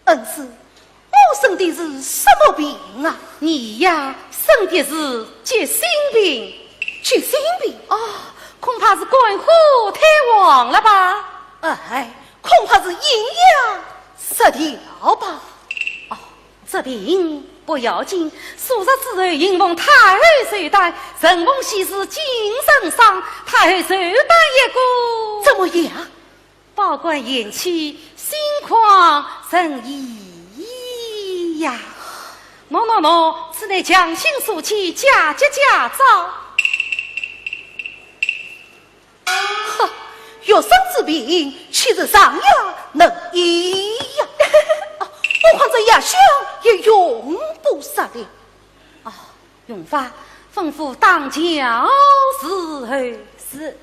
恩师，我生的是什么病啊？你呀，生的是急性病。急性病哦，恐怕是肝火太旺了吧？哎，恐怕是阴阳失调吧？哦，这病不要紧，数日之后迎奉太后寿诞，神奉喜事精神伤，太后寿诞一个怎么样？保管延期，心况甚异呀！喏，此乃强行速起，假借假招。呵，药生之病，岂是上呀能一呀？我况这亚香也永不杀的。用法吩咐当教侍候。是。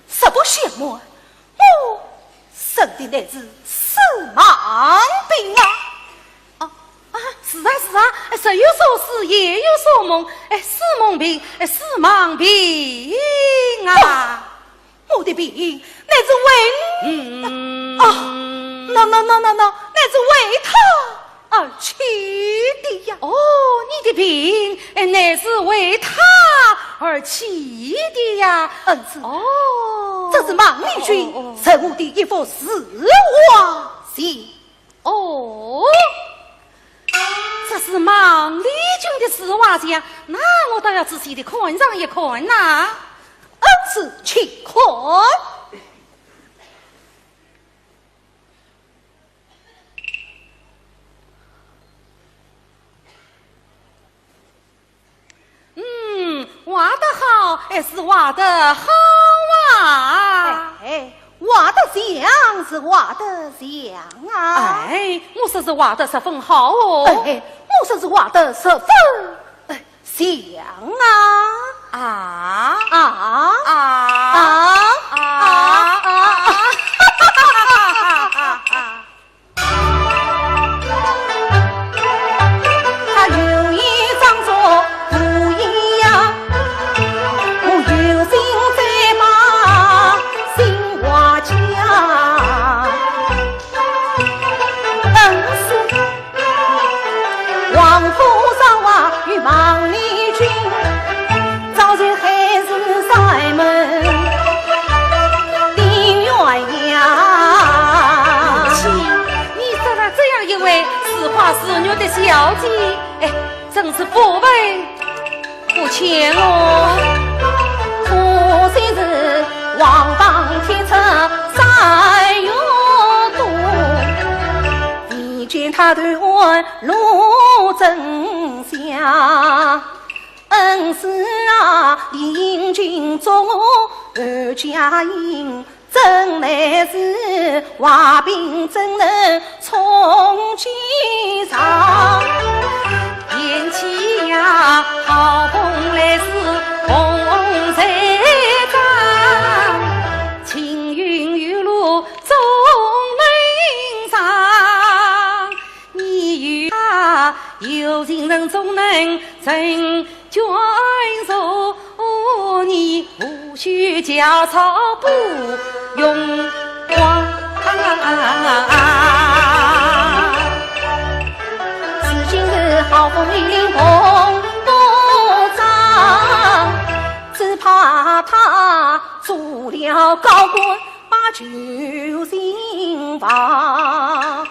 实不羡慕，我生的乃是死盲病啊！是啊，时有所思，夜有所梦，死梦病，死盲病啊！我的病乃是为乃是为他而去的呀！你的病乃是为他而起的呀！是这是孟丽君生我的一幅死画信。这是孟丽君的死画像，那我倒要仔细的看上一看呐。是请看。画得好，是画得好啊！画得像是画得像啊！我说是画得十分好哦！我说是画得十分像啊！他有意装作不一样，我有心再把心话讲。是王府少娃与孟丽君，早就还是塞门的鸳鸯。你找了这样一位似花似玉的小姐，真是不为不欠哦。可惜是王房天策三月多，你见他对我露真相。是领军中二家营，真乃是画饼怎能充其上？言起呀，好风来是红彩章，青云玉露总能上。你与他有情人总能成眷属，你无需教草不用光。是今日好风凛凛红不长，只怕他做了高官把酒心房。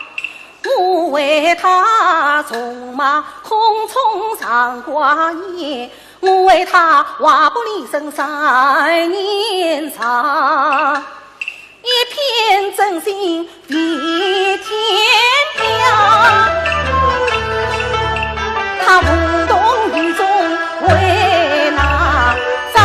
我为他纵马空冲上挂雁，我为他画不离身3年长，一片真心比天亮。他无动于衷为哪吒？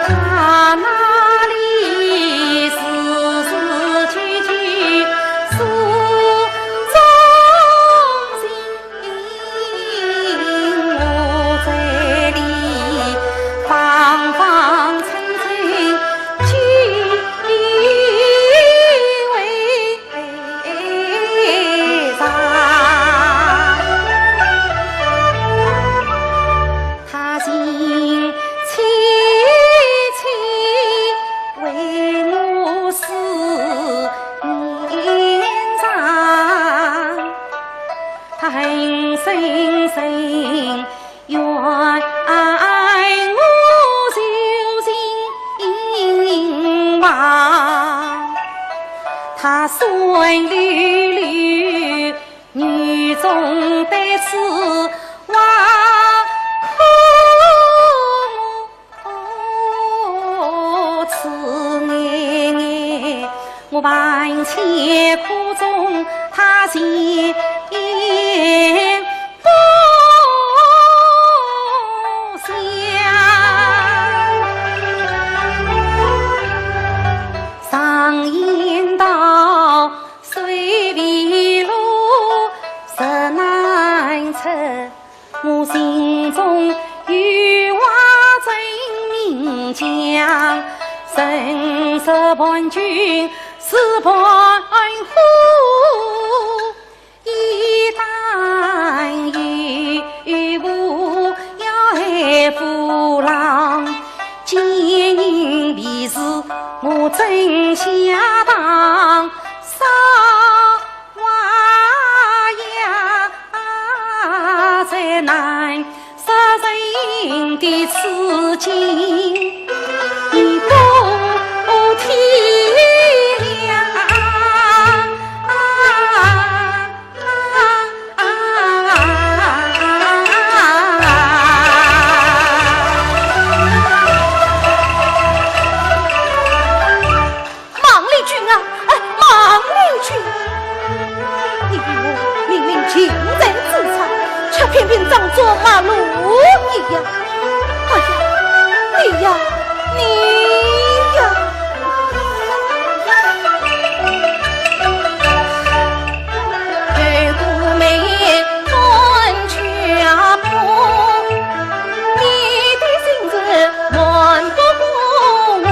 他那里死死去去说他孙缕缕，女中对此挖苦，此眼眼我万千苦中，他心不想。常言道，水为路，石难测。我心中有话真名讲，神色伴君是伴虎，一旦有误要害夫郎，奸人必是我真下当，杀娃呀再难杀人的此情，你不体谅偏偏当作马路一样，哎呀，你呀，你呀！二姑妹断家婆，你的性子瞒不过我，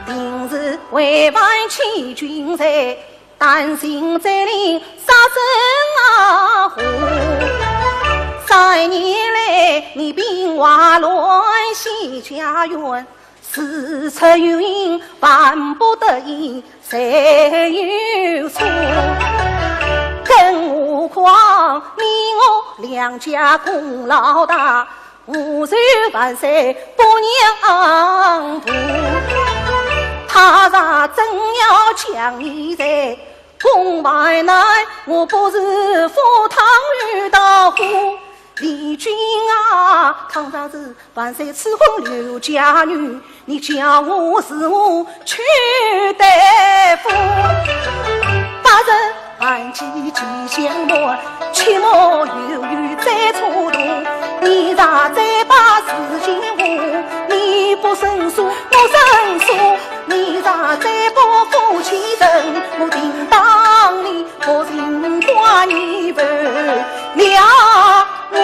定是为万欺君才，担心在里杀身啊虎。3年来，你兵瓦乱西家园，事出有因，万不得已，谁有错？更何况你我两家功劳大，无仇万岁不让步。他若真要将你在公败难，我不是赴汤遇到虎。李君啊，倘若是万岁赐婚刘家女，你叫我是我去得夫。八人暗记吉祥末，切莫犹豫再蹉跎。你若再把事情误，你不胜诉我胜诉。你若再不负其人，我定当你我心挂你不了我。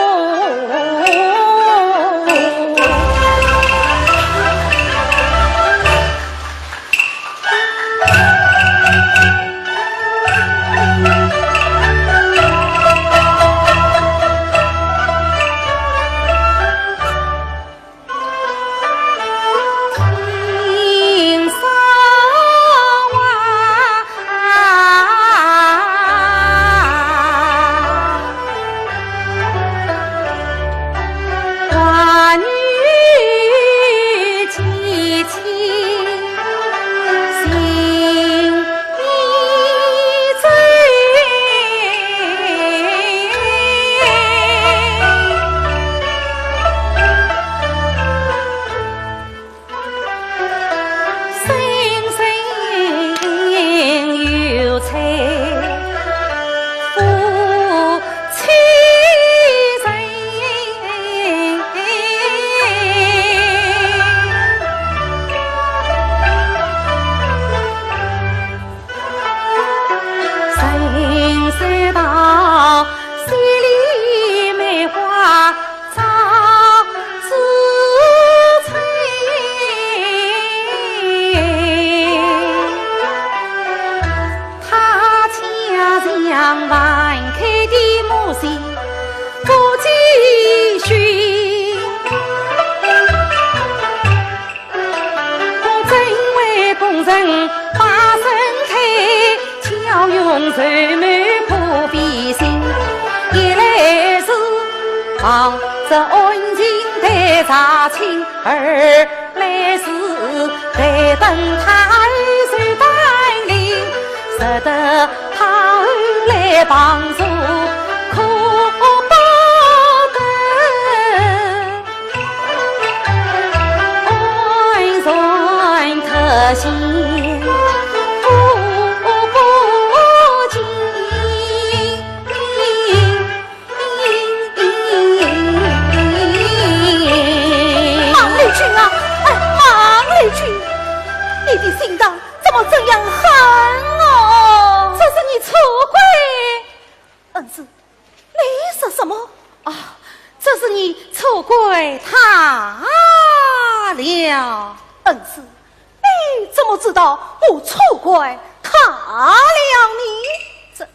人满不必心，一来是望着安静的查清，二来是待等他儿受带领。得他来帮助，可不得安然特心不尽。孟丽君啊，孟丽君，你的心肠怎么这样狠哦？这是你错怪恩师，你说什么？啊！这是你错怪他了。恩师，你怎么知道我错怪他了你？这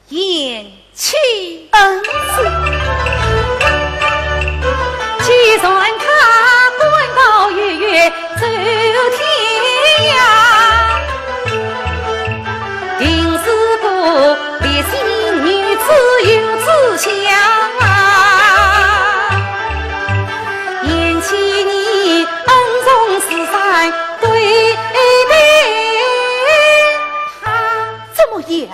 言气恩师，既然他官高月月走天涯，定是不离心女子有志向啊！言起你恩重似山，对待他怎么样？